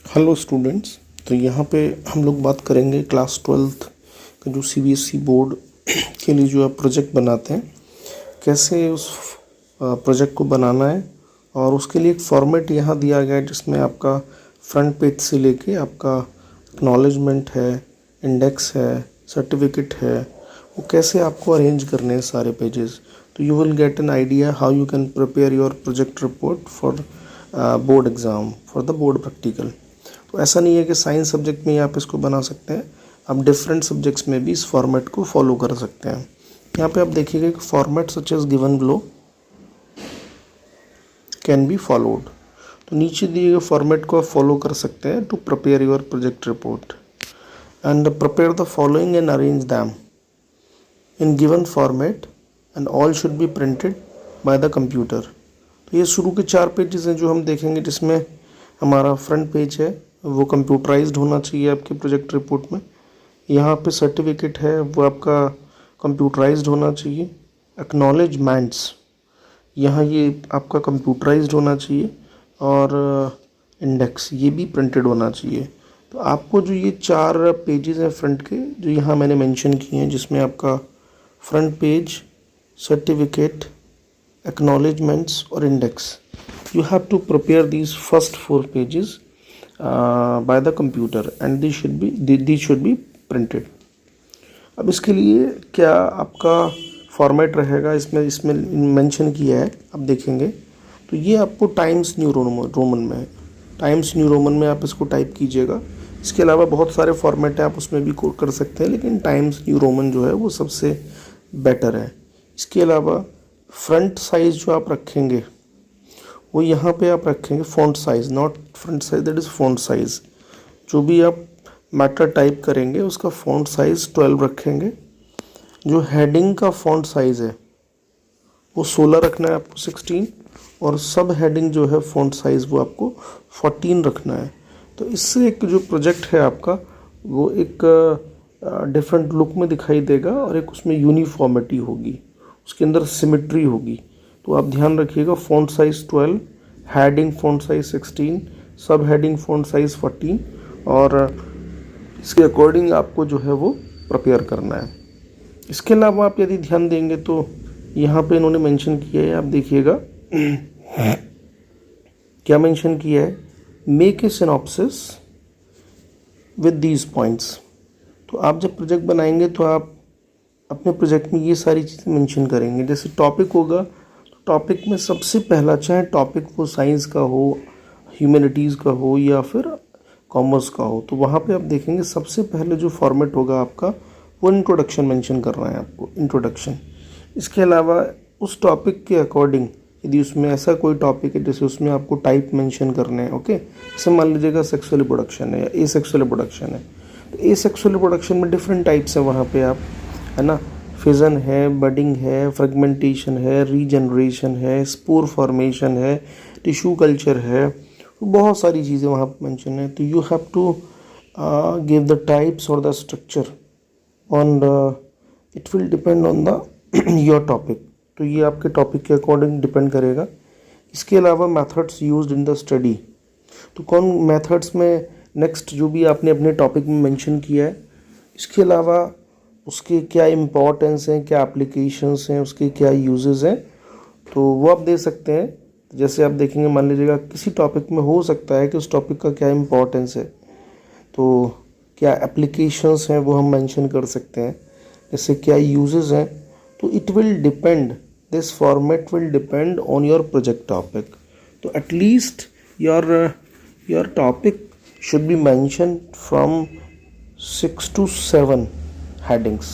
Hello students. तो यहाँ पे हम लोग बात करेंगे क्लास 12th का जो सीबीएसई बोर्ड के लिए जो आप प्रोजेक्ट बनाते हैं, कैसे उस प्रोजेक्ट को बनाना है। और उसके लिए एक फॉर्मेट यहाँ दिया गया है जिसमें आपका फ्रंट पेज से लेके आपका एक्नॉलेजमेंट है, इंडेक्स है, सर्टिफिकेट है, वो कैसे आपको अरेंज करने हैं सारे पेजेस। तो you will get an idea how you can prepare your project report for board exam, for the board practical. तो ऐसा नहीं है कि साइंस सब्जेक्ट में ही आप इसको बना सकते हैं, आप डिफरेंट सब्जेक्ट्स में भी इस फॉर्मेट को फॉलो कर सकते हैं। यहाँ पे आप देखिएगा कि format such as given below can be followed. तो नीचे दिए गए फॉर्मेट को आप फॉलो कर सकते हैं to prepare your project report and prepare the following and arrange them in given format and all should be printed by the computer. तो ये शुरू के 4 पेजेस हैं जो हम देखेंगे, जिसमें हमारा फ्रंट पेज है वो कंप्यूटराइज्ड होना चाहिए आपके प्रोजेक्ट रिपोर्ट में। यहाँ पे सर्टिफिकेट है वो आपका कंप्यूटराइज्ड होना चाहिए। एक्नॉलेजमेंट्स यहाँ ये आपका कंप्यूटराइज्ड होना चाहिए और इंडेक्स ये भी प्रिंटेड होना चाहिए। तो आपको जो ये 4 पेजेस हैं फ्रंट के जो यहाँ मैंने मेंशन किए हैं, जिसमें आपका front page, certificate, acknowledgements or index, you have to prepare these first 4 pages by the computer and these should be printed। अब इसके लिए क्या आपका फॉर्मेट रहेगा, इसमें मेंशन किया है, आप देखेंगे तो ये आपको टाइम्स न्यू रोमन में है। टाइम्स न्यू रोमन में आप इसको टाइप कीजिएगा। इसके अलावा बहुत सारे फॉर्मेट हैं, आप उसमें भी कोड कर सकते हैं, लेकिन टाइम्स न्यू रोमन जो है वो सबसे बेटर है। इसके अलावा फ्रंट साइज़ जो आप रखेंगे वो यहाँ पे आप रखेंगे font size, not front size, that is font size. जो भी आप मैटर टाइप करेंगे उसका फ़ॉन्ट साइज़ 12 रखेंगे। जो हेडिंग का फ़ॉन्ट साइज़ है वो 16 रखना है आपको, 16, और सब हेडिंग जो है फ़ॉन्ट साइज़ वो आपको 14 रखना है। तो इससे एक जो प्रोजेक्ट है आपका वो एक डिफरेंट लुक में दिखाई देगा और एक उसमें यूनिफॉर्मिटी होगी, उसके अंदर सिमेट्री होगी। तो आप ध्यान रखिएगा, font size 12, heading font size 16, सब हेडिंग फ़ॉन्ट साइज़ 14, और इसके अकॉर्डिंग आपको जो है वो प्रिपेयर करना है। इसके अलावा आप यदि ध्यान देंगे तो यहाँ पे इन्होंने मेंशन किया है, आप देखिएगा क्या मेंशन किया है, make a synopsis with these points. तो आप जब प्रोजेक्ट बनाएंगे तो आप अपने प्रोजेक्ट में ये सारी चीज़ें मेंशन करेंगे। जैसे टॉपिक होगा तो टॉपिक में सबसे पहला, चाहे टॉपिक वो साइंस का हो, ह्यूमैनिटीज़ का हो या फिर कॉमर्स का हो, तो वहाँ पे आप देखेंगे सबसे पहले जो फॉर्मेट होगा आपका वो इंट्रोडक्शन मेंशन कर रहा है आपको, इंट्रोडक्शन। इसके अलावा उस टॉपिक के अकॉर्डिंग यदि उसमें ऐसा कोई टॉपिक है जैसे उसमें आपको टाइप मेंशन करने हैं, ओके, जैसे मान लीजिएगा सेक्सुअल रिप्रोडक्शन है या एसेक्सुअल रिप्रोडक्शन है, तो एसेक्सुअल रिप्रोडक्शन में डिफरेंट टाइप्स हैं वहाँ पे आप, है ना, फिजन है, बडिंग है, फ्रेगमेंटेशन है, रीजनरेशन है, स्पोर फॉर्मेशन है, टिश्यू कल्चर है, बहुत सारी चीज़ें वहाँ पर मेंशन है। तो you have to give the types और the structure on it will depend on the your topic. तो ये आपके टॉपिक के अकॉर्डिंग डिपेंड करेगा। इसके अलावा methods used in the study, तो कौन मेथड्स में नेक्स्ट जो भी आपने अपने टॉपिक में मेंशन किया है, इसके अलावा उसके क्या इम्पोर्टेंस हैं, क्या एप्लीकेशंस हैं, उसके क्या यूजेस हैं, तो वो आप दे सकते हैं। जैसे आप देखेंगे, मान लीजिएगा किसी टॉपिक में हो सकता है कि उस टॉपिक का क्या इम्पोर्टेंस है, तो क्या एप्लीकेशंस हैं वो हम मेंशन कर सकते हैं, जैसे क्या यूजेस हैं। तो it will depend, this format will depend on your project topic. तो at least your topic should be mention from 6 to 7 headings,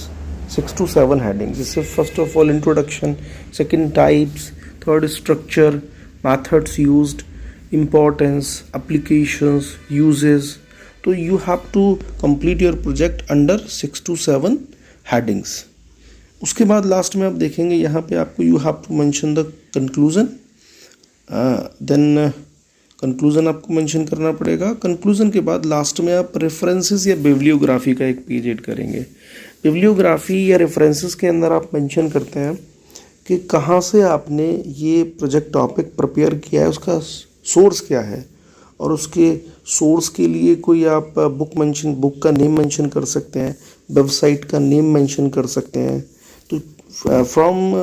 6 to 7 headings। जैसे first of all introduction, second types, third structure, methods used, importance, applications, uses. तो you have to complete your project under 6 to 7 headings. उसके बाद last में आप देखेंगे यहाँ पे आपको you have to mention the conclusion, then conclusion आपको मेंशन करना पड़ेगा। कंक्लूज़न के बाद लास्ट में आप रेफरेंसेस या बिब्लियोग्राफी का एक पेज ऐड करेंगे। बिब्लियोग्राफी या रेफरेंसेस के अंदर आप मेंशन करते हैं कि कहाँ से आपने ये प्रोजेक्ट टॉपिक प्रिपेयर किया है, उसका सोर्स क्या है, और उसके सोर्स के लिए कोई आप बुक का नेम मेंशन कर सकते हैं, वेबसाइट का नेम मेंशन कर सकते हैं। तो from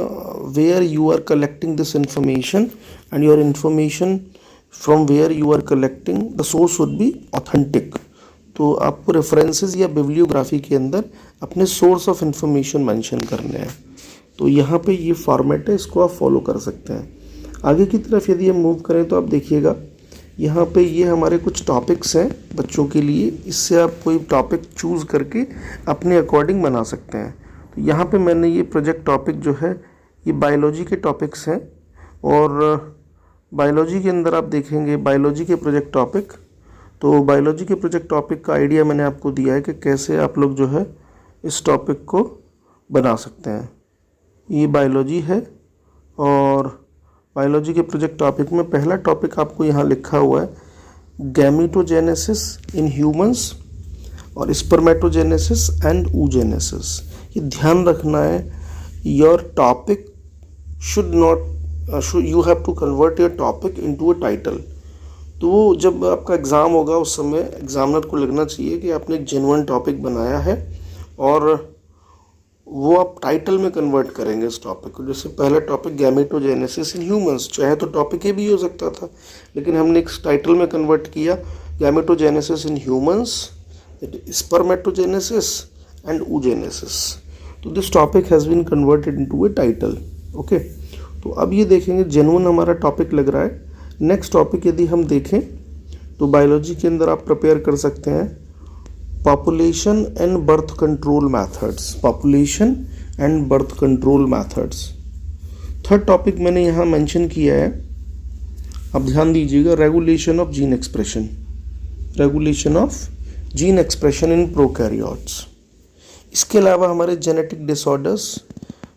where you are collecting this information and your information from where you are collecting the source would be authentic. तो आपको रेफरेंसेस या बिब्लियोग्राफी के अंदर अपने सोर्स ऑफ इंफॉर्मेशन मेंशन करने हैं। तो यहाँ पे ये फॉर्मेट है, इसको आप फॉलो कर सकते हैं। आगे की तरफ यदि हम मूव करें तो आप देखिएगा यहाँ पे ये हमारे कुछ टॉपिक्स हैं बच्चों के लिए। इससे आप कोई टॉपिक चूज़ करके अपने अकॉर्डिंग बना सकते हैं। तो यहाँ पे मैंने ये प्रोजेक्ट टॉपिक जो है ये बायोलॉजी के टॉपिक्स हैं, और बायोलॉजी के अंदर आप देखेंगे बायोलॉजी के प्रोजेक्ट टॉपिक। तो बायोलॉजी के प्रोजेक्ट टॉपिक का आइडिया मैंने आपको दिया है कि कैसे आप लोग जो है इस टॉपिक को बना सकते हैं। ये बायोलॉजी है, और बायोलॉजी के प्रोजेक्ट टॉपिक में पहला टॉपिक आपको यहाँ लिखा हुआ है गैमेटोजेनेसिस इन ह्यूमंस और स्पर्मेटोजेनेसिस एंड oogenesis। ये ध्यान रखना है, your topic should not you have to convert your topic into a title. तो वो जब आपका एग्ज़ाम होगा उस समय एग्जामिनर को लगना चाहिए कि आपने एक जेन्युइन टॉपिक बनाया है, और वो आप टाइटल में कन्वर्ट करेंगे इस टॉपिक को। जैसे पहला टॉपिक गैमेटोजेनेसिस इन ह्यूमंस, चाहे तो टॉपिक ये भी हो सकता था, लेकिन हमने एक टाइटल में कन्वर्ट किया gametogenesis in humans, spermatogenesis and oogenesis। तो this topic has been converted into a title. Okay, तो अब ये देखेंगे जेन्युइन हमारा टॉपिक लग रहा है। नेक्स्ट टॉपिक यदि हम देखें तो बायोलॉजी के अंदर आप प्रिपेयर कर सकते हैं population and birth control methods, population and birth control methods. Third topic मैंने यहाँ मेंशन किया है, अब ध्यान दीजिएगा, regulation of gene expression, regulation of gene expression in prokaryotes. इसके अलावा हमारे जेनेटिक डिसऑर्डर्स।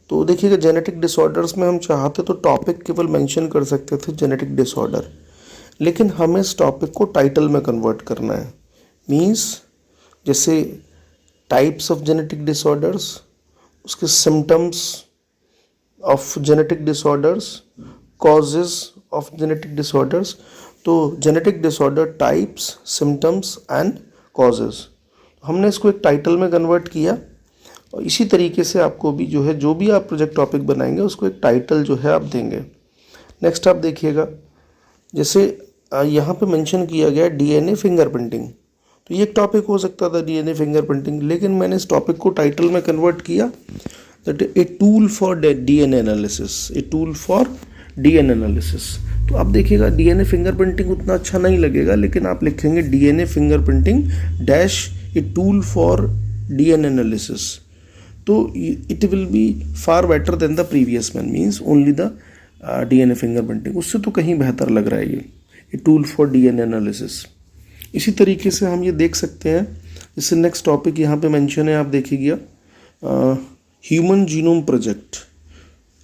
तो देखिएगा जेनेटिक डिसऑर्डर्स में हम चाहते तो टॉपिक केवल मेंशन कर सकते थे जेनेटिक डिसऑर्डर, लेकिन हमें इस टॉपिक को टाइटल में कन्वर्ट करना है। मींस जैसे टाइप्स ऑफ जेनेटिक डिसऑर्डर्स, उसके symptoms of genetic disorders, causes of genetic disorders. तो genetic disorder types, symptoms and causes, हमने इसको एक टाइटल में कन्वर्ट किया। और इसी तरीके से आपको भी जो है, जो भी आप प्रोजेक्ट टॉपिक बनाएंगे उसको एक टाइटल जो है आप देंगे। नेक्स्ट आप देखिएगा, जैसे यहाँ पे मेंशन किया गया डीएनए फिंगरप्रिंटिंग। तो ये एक टॉपिक हो सकता था डीएनए फिंगरप्रिंटिंग, लेकिन मैंने इस टॉपिक को टाइटल में कन्वर्ट किया that A tool for DNA analysis, A tool for DNA analysis. तो आप देखिएगा डीएनए फिंगरप्रिंटिंग उतना अच्छा नहीं लगेगा, लेकिन आप लिखेंगे DNA fingerprinting dash a tool for DNA analysis. तो it will be far better than the previous one, means only the DNA fingerprinting. उससे तो कहीं बेहतर लग रहा है ये, a tool for DNA analysis. इसी तरीके से हम ये देख सकते हैं, जैसे नेक्स्ट टॉपिक यहाँ पे मेंशन है, आप देखिएगा ह्यूमन जीनोम प्रोजेक्ट।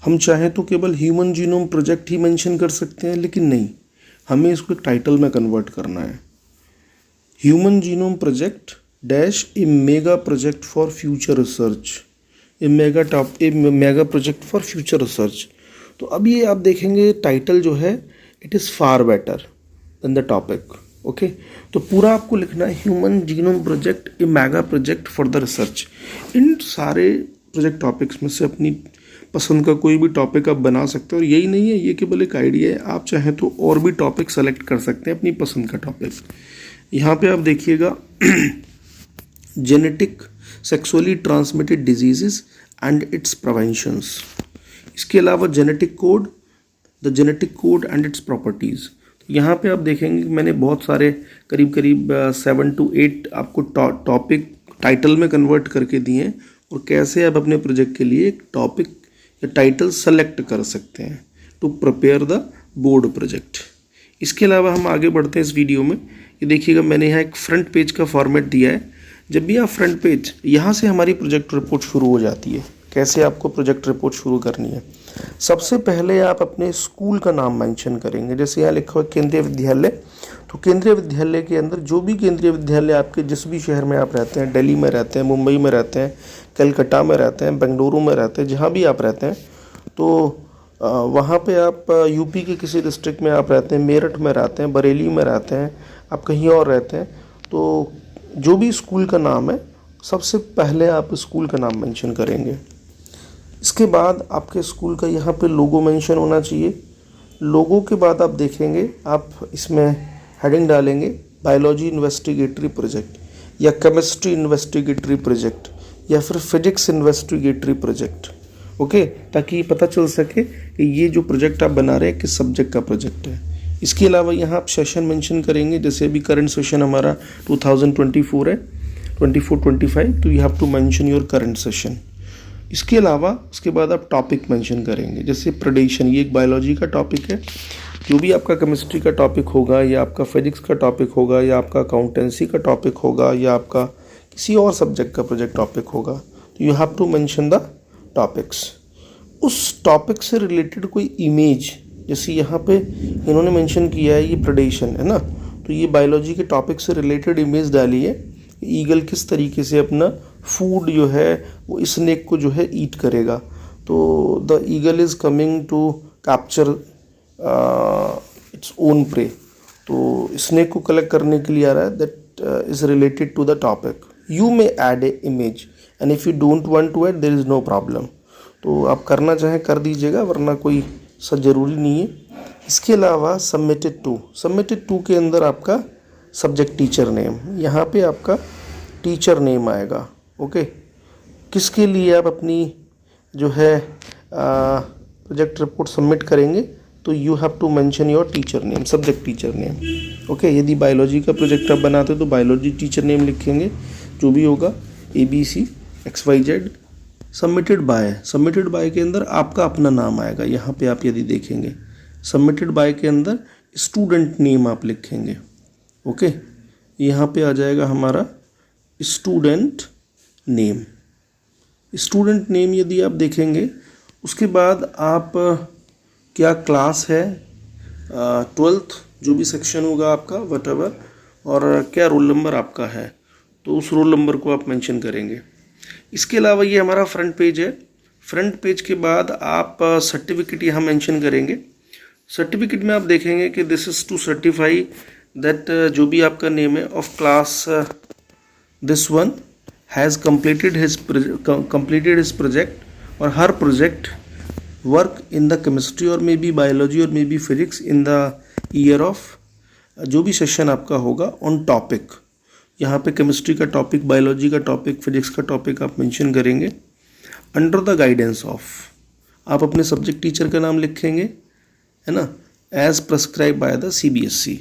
हम चाहें तो केवल ह्यूमन जीनोम प्रोजेक्ट ही मेंशन कर सकते हैं, लेकिन नहीं, हमें इसको एक टाइटल में कन्वर्ट करना है। Human genome project dash a mega project for future research, a mega project for future research. तो अब ये आप देखेंगे टाइटल जो है it is far better than the topic. Okay, तो पूरा आपको लिखना है human genome project a mega project for the research. इन सारे प्रोजेक्ट टॉपिक्स में से अपनी पसंद का कोई भी टॉपिक आप बना सकते हो, और यही नहीं है, ये केवल एक आइडिया है, आप चाहें तो और भी टॉपिक सेलेक्ट कर सकते हैं अपनी पसंद का टॉपिक। यहाँ पे आप देखिएगा genetic sexually transmitted diseases and it's preventions. इसके अलावा genetic code, the genetic code and it's properties. यहाँ पे आप देखेंगे कि मैंने बहुत सारे करीब 7 to 8 आपको टॉपिक टाइटल में कन्वर्ट करके दिए हैं, और कैसे आप अपने प्रोजेक्ट के लिए एक टॉपिक या टाइटल सेलेक्ट कर सकते हैं to prepare the board project. इसके अलावा हम आगे बढ़ते हैं इस वीडियो में। ये देखिएगा मैंने यहाँ एक फ्रंट पेज का फॉर्मेट दिया है। जब भी आप फ्रंट पेज, यहाँ से हमारी प्रोजेक्ट रिपोर्ट शुरू हो जाती है। कैसे आपको प्रोजेक्ट रिपोर्ट शुरू करनी है, सबसे पहले आप अपने स्कूल का नाम मेंशन करेंगे। जैसे यहाँ लिखा हुआ केंद्रीय विद्यालय, तो केंद्रीय विद्यालय के अंदर जो भी केंद्रीय विद्यालय आपके जिस भी शहर में आप रहते हैं, दिल्ली में रहते हैं, मुंबई में रहते हैं, कलकत्ता में रहते हैं, बेंगलुरु में रहते हैं, जहाँ भी आप रहते हैं, तो वहाँ पे आप यूपी के किसी डिस्ट्रिक्ट में आप रहते हैं, मेरठ में रहते हैं, बरेली में रहते हैं, आप कहीं और रहते हैं, तो जो भी स्कूल का नाम है सबसे पहले आप स्कूल का नाम मेंशन करेंगे। इसके बाद आपके स्कूल का यहाँ पे लोगो मेंशन होना चाहिए। लोगो के बाद आप देखेंगे, आप इसमें हेडिंग डालेंगे बायोलॉजी इन्वेस्टिगेटरी प्रोजेक्ट या केमिस्ट्री इन्वेस्टिगेटरी प्रोजेक्ट या फिर फिजिक्स इन्वेस्टिगेटरी प्रोजेक्ट। ओके, ताकि पता चल सके कि ये जो प्रोजेक्ट आप बना रहे हैं किस सब्जेक्ट का प्रोजेक्ट है। इसके अलावा यहाँ आप सेशन मेंशन करेंगे, जैसे अभी करंट सेशन हमारा 2024 है, 24-25, तो you have to mention your current session. इसके अलावा उसके बाद आप टॉपिक मेंशन करेंगे, जैसे प्रेडेशन, ये एक बायोलॉजी का टॉपिक है। जो भी आपका केमिस्ट्री का टॉपिक होगा या आपका फिजिक्स का टॉपिक होगा या आपका अकाउंटेंसी का टॉपिक होगा या आपका किसी और सब्जेक्ट का प्रोजेक्ट टॉपिक होगा, तो you have to mention the topics. उस टॉपिक से रिलेटेड कोई इमेज, जैसे यहाँ पे इन्होंने मेंशन किया है ये प्रेडेशन है ना, तो ये बायोलॉजी के टॉपिक से रिलेटेड इमेज डाली है। ईगल किस तरीके से अपना फूड जो है वो स्नेक को जो है ईट करेगा, तो the eagle is coming to capture its own prey, तो स्नेक को कलेक्ट करने के लिए आ रहा है, that is related to the topic. You may add a image and if you don't want to add there is no problem, तो आप करना चाहें कर दीजिएगा, वरना कोई सब ज़रूरी नहीं है। इसके अलावा सबमिटेड टू के अंदर आपका सब्जेक्ट टीचर नेम, यहाँ पे आपका टीचर नेम आएगा। ओके, किसके लिए आप अपनी जो है प्रोजेक्ट रिपोर्ट सबमिट करेंगे, तो you have to mention your teacher name, subject teacher name. Okay, यदि बायोलॉजी का प्रोजेक्ट आप बनाते हो तो बायोलॉजी टीचर नेम लिखेंगे, जो भी होगा ABC XYZ। सबमिटेड बाय के अंदर आपका अपना नाम आएगा। यहाँ पे आप यदि देखेंगे सबमिटेड बाय के अंदर स्टूडेंट नेम आप लिखेंगे। ओके, यहाँ पे आ जाएगा हमारा स्टूडेंट नेम। स्टूडेंट नेम यदि आप देखेंगे, उसके बाद आप क्या क्लास है, 12th जो भी सेक्शन होगा आपका वटेवर, और क्या रोल नंबर आपका है, तो उस रोल नंबर को आप मेंशन करेंगे। इसके अलावा ये हमारा फ्रंट पेज है। फ्रंट पेज के बाद आप सर्टिफिकेट यहाँ मेंशन करेंगे। सर्टिफिकेट में आप देखेंगे कि this is to certify that जो भी आपका नेम है of class this one has completed his project or her project work in the chemistry or maybe biology or maybe physics in the year of जो भी session आपका होगा on topic. यहाँ पे केमिस्ट्री का टॉपिक, बायोलॉजी का topic, physics का topic आप मेंशन करेंगे। अंडर द गाइडेंस ऑफ, आप अपने सब्जेक्ट टीचर का नाम लिखेंगे, है ना, as prescribe by the CBSE।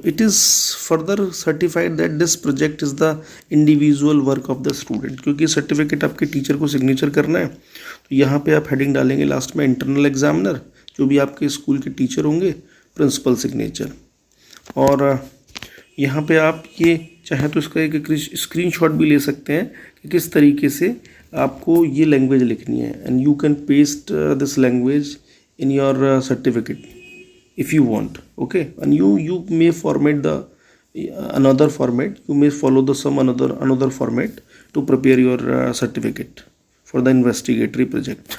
It is further certified that this project is the individual work of the student, क्योंकि सर्टिफिकेट आपके टीचर को सिग्नेचर करना है, तो यहाँ पे आप हेडिंग डालेंगे लास्ट में इंटरनल एग्जामिनर, जो भी आपके स्कूल के टीचर होंगे, प्रिंसिपल सिग्नेचर। और यहाँ पे आप ये चाहे तो इसका एक स्क्रीनशॉट भी ले सकते हैं कि किस तरीके से आपको ये लैंग्वेज लिखनी है, and you can paste this language in your certificate if you want. Okay, and you may format the another format, you may follow the some another format to prepare your certificate for the investigatory project.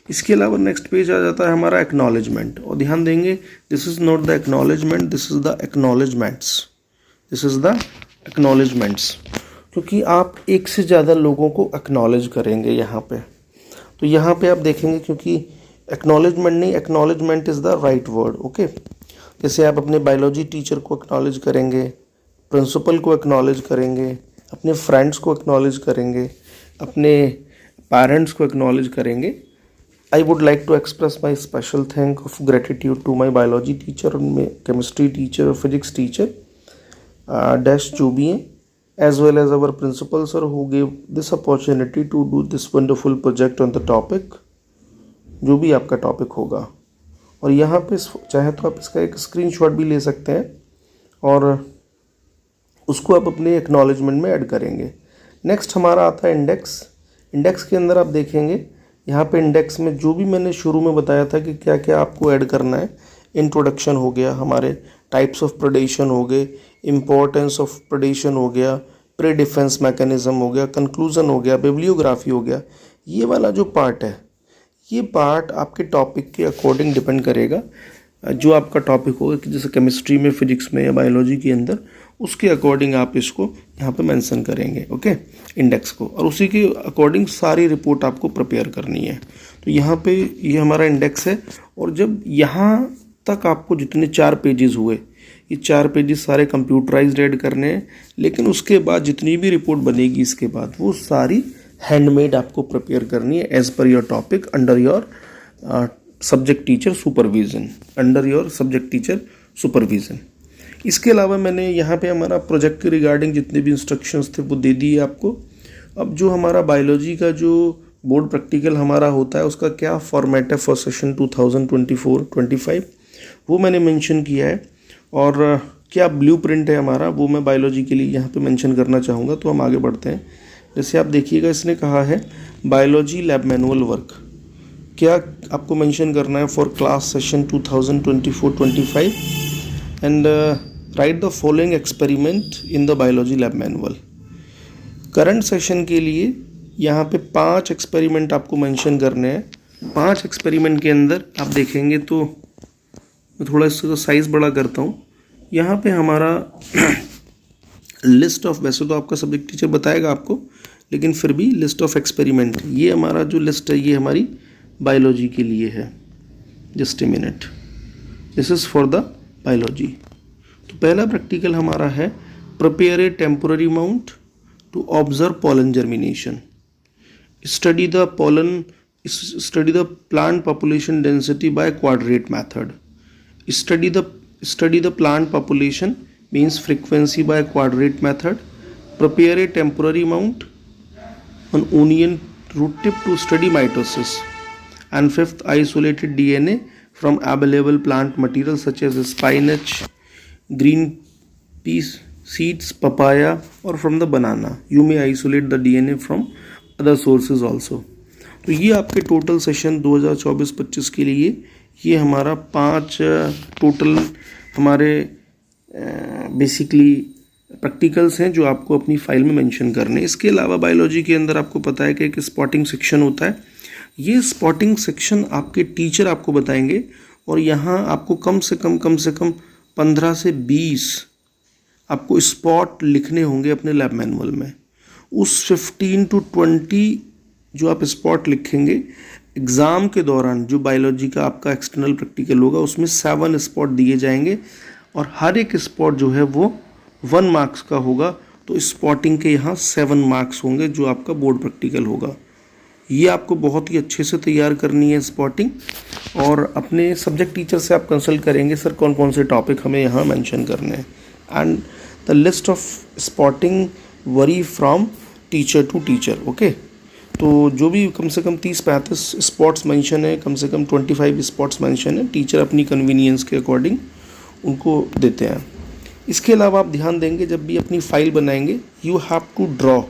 इसके अलावा next page आ जाता है हमारा acknowledgement, और ध्यान देंगे this is not the acknowledgement, this is the acknowledgements, this is the acknowledgements, क्योंकि आप एक से ज़्यादा लोगों को एक्नॉलेज करेंगे यहाँ पे। तो यहाँ पे आप देखेंगे, क्योंकि एक्नॉलेजमेंट नहीं, acknowledgement is the right word. Okay, जैसे आप अपने बायोलॉजी टीचर को एक्नॉलेज करेंगे, प्रिंसिपल को एक्नॉलेज करेंगे, अपने फ्रेंड्स को एक्नॉलेज करेंगे, अपने पेरेंट्स को एक्नॉलेज करेंगे। I would like to express my special thank of gratitude to my biology teacher, chemistry teacher और फिजिक्स टीचर डैश जो भी हैं, as well as our principal sir who gave this opportunity to do this wonderful project on the topic, जो भी आपका topic होगा। और यहाँ पे चाहे तो आप इसका एक स्क्रीनशॉट भी ले सकते हैं और उसको आप अपने एक्नॉलेजमेंट में ऐड करेंगे। नेक्स्ट हमारा आता है इंडेक्स। इंडेक्स के अंदर आप देखेंगे, यहाँ पे इंडेक्स में जो भी मैंने शुरू में बताया था कि क्या क्या आपको ऐड करना है, इंट्रोडक्शन हो गया, हमारे टाइप्स ऑफ प्रेडेशन हो गए, इम्पोर्टेंस ऑफ प्रेडेशन हो गया, प्री डिफेंस मैकेनिज्म हो गया, कंक्लूजन हो गया, बिब्लियोग्राफी हो गया। ये वाला जो पार्ट है ये पार्ट आपके टॉपिक के अकॉर्डिंग डिपेंड करेगा, जो आपका टॉपिक होगा कि जैसे केमिस्ट्री में, फिजिक्स में या बायोलॉजी के अंदर, उसके अकॉर्डिंग आप इसको यहाँ पे मेंशन करेंगे, ओके, इंडेक्स को, और उसी के अकॉर्डिंग सारी रिपोर्ट आपको प्रिपेयर करनी है। तो यहाँ पे ये हमारा इंडेक्स है, और जब यहाँ तक आपको जितने 4 पेजेस हुए, ये 4 पेजेस सारे कंप्यूटराइज्ड ऐड करने हैं, लेकिन उसके बाद जितनी भी रिपोर्ट बनेगी इसके बाद वो सारी हैंडमेड आपको प्रिपेयर करनी है as per your topic, under your subject teacher supervision, under your subject teacher supervision. इसके अलावा मैंने यहाँ पे हमारा प्रोजेक्ट के रिगार्डिंग जितने भी इंस्ट्रक्शंस थे वो दे दिए आपको। अब जो हमारा बायोलॉजी का जो बोर्ड प्रैक्टिकल हमारा होता है उसका क्या फॉर्मेट है फॉर सेशन 2024-25 वो मैंने मेंशन किया है, और क्या ब्लूप्रिंट है हमारा वो मैं बायोलॉजी के लिए यहाँ पे मेंशन करना चाहूँगा। तो हम आगे बढ़ते हैं। जैसे आप देखिएगा, इसने कहा है बायोलॉजी लैब मैनुअल वर्क, क्या आपको मेंशन करना है for class session 2024-25 and right the following experiment in the biology lab manual. Current session के लिए यहाँ पे 5 एक्सपेरिमेंट आपको मेंशन करने हैं। 5 एक्सपेरिमेंट के अंदर आप देखेंगे तो मैं थोड़ा इसका साइज़ बड़ा करता हूँ। यहाँ पे हमारा लिस्ट ऑफ, वैसे तो आपका सब्जेक्ट टीचर बताएगा आपको, लेकिन फिर भी लिस्ट ऑफ एक्सपेरिमेंट, ये हमारा जो लिस्ट है ये हमारी बायोलॉजी के लिए है। Just a minute, this is for the biology. तो पहला प्रैक्टिकल हमारा है prepare a temporary mount to observe pollen germination, study the plant population density by quadrat method, study the plant population means frequency by quadrate method, prepare a temporary mount on onion root tip to study mitosis, and 5th isolated DNA from available plant material such as spinach, green peas seeds, papaya or from the banana. You may isolate the DNA from other sources also. तो ये आपके total session 2024-25 के लिए ये हमारा 5 total हमारे basically practicals हैं जो आपको अपनी फाइल में मेंशन करने हैं। इसके अलावा बायोलॉजी के अंदर आपको पता है कि एक स्पॉटिंग सेक्शन होता है। ये स्पॉटिंग सेक्शन आपके टीचर आपको बताएंगे, और यहाँ आपको कम से कम 15 से 20 आपको स्पॉट लिखने होंगे अपने लैब मैनुअल में। उस 15 to 20 जो आप स्पॉट लिखेंगे एग्ज़ाम के दौरान, जो बायोलॉजी का आपका एक्सटर्नल प्रैक्टिकल होगा उसमें 7 स्पॉट दिए जाएंगे, और हर एक स्पॉट जो है वो 1 मार्क्स का होगा। तो स्पॉटिंग के यहाँ 7 मार्क्स होंगे जो आपका बोर्ड प्रैक्टिकल होगा। ये आपको बहुत ही अच्छे से तैयार करनी है स्पॉटिंग, और अपने सब्जेक्ट टीचर से आप कंसल्ट करेंगे सर कौन कौन से टॉपिक हमें यहाँ मेंशन करने हैं। And the list of spotting vary from teacher to teacher, okay. तो जो भी कम से कम 30-35 स्पॉट्स मेंशन है, कम से कम 25 स्पॉट्स मेंशन है, टीचर अपनी कन्वीनियंस के अकॉर्डिंग उनको देते हैं। इसके अलावा आप ध्यान देंगे जब भी अपनी फाइल बनाएंगे, you have to draw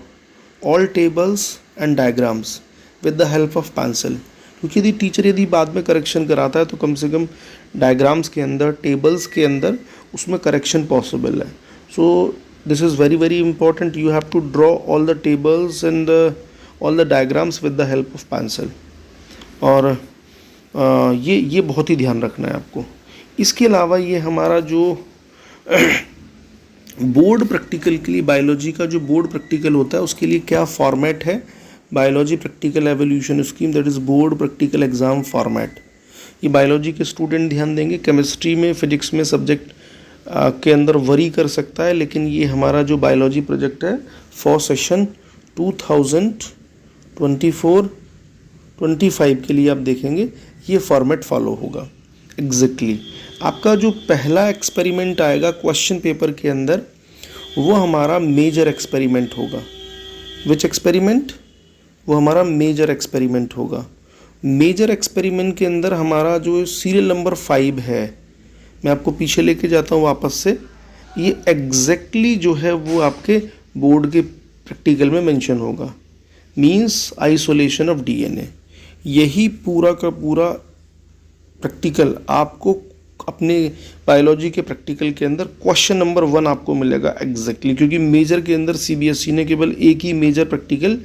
all tables and diagrams with the help of pencil, क्योंकि यदि टीचर बाद में करेक्शन कराता है तो कम से कम डायग्राम्स के अंदर, टेबल्स के अंदर उसमें करेक्शन पॉसिबल है। So this is very very important, you have to draw all the tables and all the diagrams with the help of pencil, और ये बहुत ही ध्यान रखना है आपको। इसके अलावा ये हमारा जो बोर्ड प्रैक्टिकल के लिए, बायोलॉजी का जो बोर्ड प्रैक्टिकल होता है उसके लिए क्या फॉर्मेट है, biology practical evolution scheme, that is board practical exam format. ये बायोलॉजी के स्टूडेंट ध्यान देंगे, केमिस्ट्री में, फिजिक्स में सब्जेक्ट के अंदर वरी कर सकता है, लेकिन ये हमारा जो बायोलॉजी प्रोजेक्ट है फॉर सेशन 2024-25 के लिए आप देखेंगे ये फॉर्मेट फॉलो होगा एग्जैक्टली। आपका जो पहला एक्सपेरिमेंट आएगा क्वेश्चन पेपर के अंदर वो हमारा मेजर एक्सपेरिमेंट होगा। विच एक्सपेरिमेंट? वो हमारा मेजर एक्सपेरिमेंट होगा। मेजर एक्सपेरिमेंट के अंदर हमारा जो सीरियल नंबर 5 है, मैं आपको पीछे लेके जाता हूँ वापस से, ये एग्जैक्टली जो है वो आपके बोर्ड के प्रैक्टिकल में मेंशन होगा, मींस आइसोलेशन ऑफ डीएनए। यही पूरा का पूरा प्रैक्टिकल आपको अपने बायोलॉजी के प्रैक्टिकल के अंदर क्वेश्चन नंबर 1 आपको मिलेगा एग्जैक्टली, क्योंकि मेजर के अंदर सीबीएसई ने केवल एक ही मेजर प्रैक्टिकल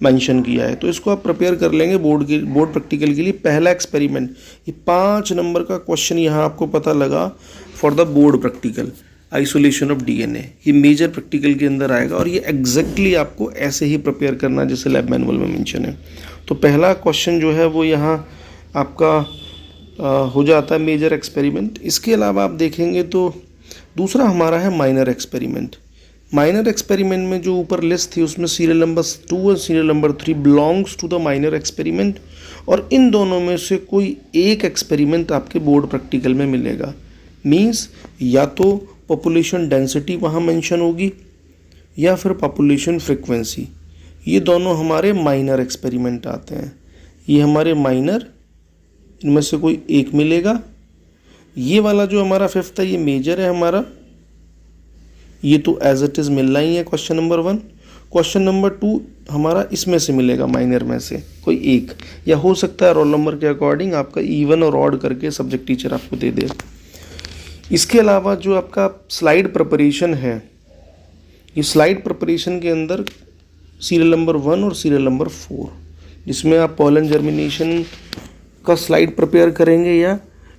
मेंशन किया है। तो इसको आप प्रिपेयर कर लेंगे बोर्ड प्रैक्टिकल के लिए। पहला एक्सपेरिमेंट, ये 5 नंबर का क्वेश्चन यहाँ आपको पता लगा for the board practical, isolation of DNA, ये मेजर प्रैक्टिकल के अंदर आएगा और ये एग्जैक्टली आपको ऐसे ही प्रिपेयर करना जैसे लैब मैनुअल में मेंशन है। तो पहला क्वेश्चन जो है वो यहाँ आपका हो जाता है मेजर एक्सपेरिमेंट। इसके अलावा आप देखेंगे तो दूसरा हमारा है माइनर एक्सपेरिमेंट। माइनर एक्सपेरिमेंट में जो ऊपर लिस्ट थी उसमें सीरियल नंबर 2 और serial number 3 belongs to the minor experiment, और इन दोनों में से कोई एक एक्सपेरिमेंट आपके बोर्ड प्रैक्टिकल में मिलेगा। मीन्स या तो पॉपुलेशन डेंसिटी वहाँ मेंशन होगी या फिर पॉपुलेशन फ्रीक्वेंसी, ये दोनों हमारे माइनर एक्सपेरिमेंट आते हैं। ये हमारे माइनर, इनमें से कोई एक मिलेगा। ये वाला जो हमारा 5th है ये मेजर है हमारा, ये तो एज इट इज़ मिलना ही है क्वेश्चन नंबर 1। क्वेश्चन नंबर 2 हमारा इसमें से मिलेगा, माइनर में से कोई एक, या हो सकता है रोल नंबर के अकॉर्डिंग आपका इवन और ऑड करके सब्जेक्ट टीचर आपको दे दे। इसके अलावा जो आपका स्लाइड प्रिपरेशन है, ये स्लाइड प्रिपरेशन के अंदर सीरियल नंबर 1 और सीरियल नंबर 4, जिसमें आप पॉलन जर्मिनेशन का स्लाइड प्रिपेयर करेंगे या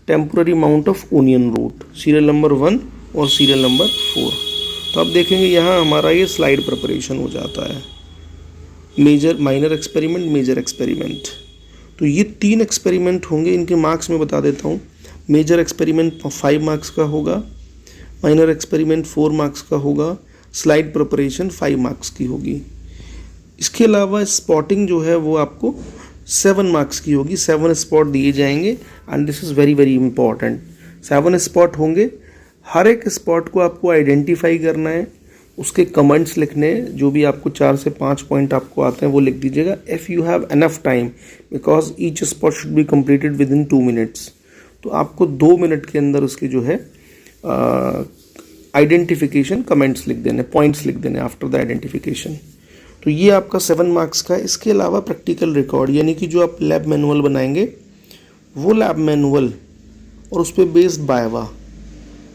temporary mount of onion root, serial number 1 और सीरियल नंबर 4। तो आप देखेंगे यहाँ हमारा ये स्लाइड प्रिपरेशन हो जाता है, major minor experiment major experiment. तो ये 3 एक्सपेरिमेंट होंगे, इनके मार्क्स मैं बता देता हूँ। मेजर एक्सपेरिमेंट 5 मार्क्स का होगा, माइनर एक्सपेरिमेंट 4 मार्क्स का होगा, स्लाइड प्रिपरेशन 5 मार्क्स की होगी। इसके अलावा स्पॉटिंग जो है वो आपको 7 मार्क्स की होगी, 7 स्पॉट दिए जाएंगे and this is very very important. 7 spot होंगे, हर एक स्पॉट को आपको आइडेंटिफाई करना है, उसके कमेंट्स लिखने हैं, जो भी आपको 4 से 5 पॉइंट आपको आते हैं वो लिख दीजिएगा। If you have enough time, because each spot should be completed with in 2 minutes, तो आपको 2 मिनट के अंदर उसकी जो है आइडेंटिफिकेशन कमेंट्स लिख देने, पॉइंट्स लिख देने आफ्टर द आइडेंटिफिकेशन। तो ये आपका 7 मार्क्स का है। इसके अलावा प्रैक्टिकल रिकॉर्ड, यानी कि जो आप लैब मैनुअल बनाएंगे वो लैब मैनुअल और उस पर बेस्ड वाइवा,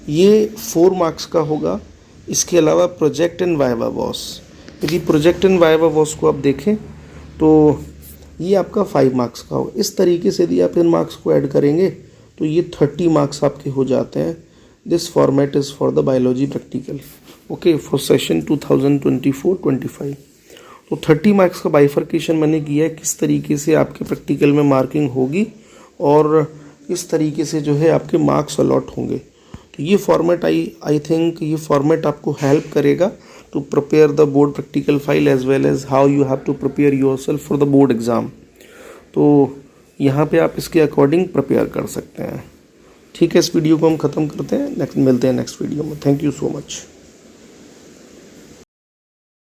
ये 4 मार्क्स का होगा। इसके अलावा प्रोजेक्ट एंड वाइवा वॉस, यदि प्रोजेक्ट एंड वाइवा वॉस को आप देखें तो ये आपका 5 मार्क्स का होगा। इस तरीके से यदि आप इन मार्क्स को ऐड करेंगे तो ये 30 मार्क्स आपके हो जाते हैं। This format is for the biology practical, okay, for session 2024-25। तो 30 मार्क्स का बाइफर्केशन मैंने किया है, किस तरीके से आपके प्रैक्टिकल में मार्किंग होगी और किस तरीके से जो है आपके मार्क्स अलॉट होंगे। तो ये फॉर्मेट आई थिंक ये फॉर्मेट आपको हेल्प करेगा to prepare the board practical file as well as how you have to prepare yourself for the board exam. तो यहाँ पे आप इसके अकॉर्डिंग प्रिपेयर कर सकते हैं। ठीक है, इस वीडियो को हम ख़त्म करते हैं, नेक्स्ट मिलते हैं नेक्स्ट वीडियो में। Thank you so much.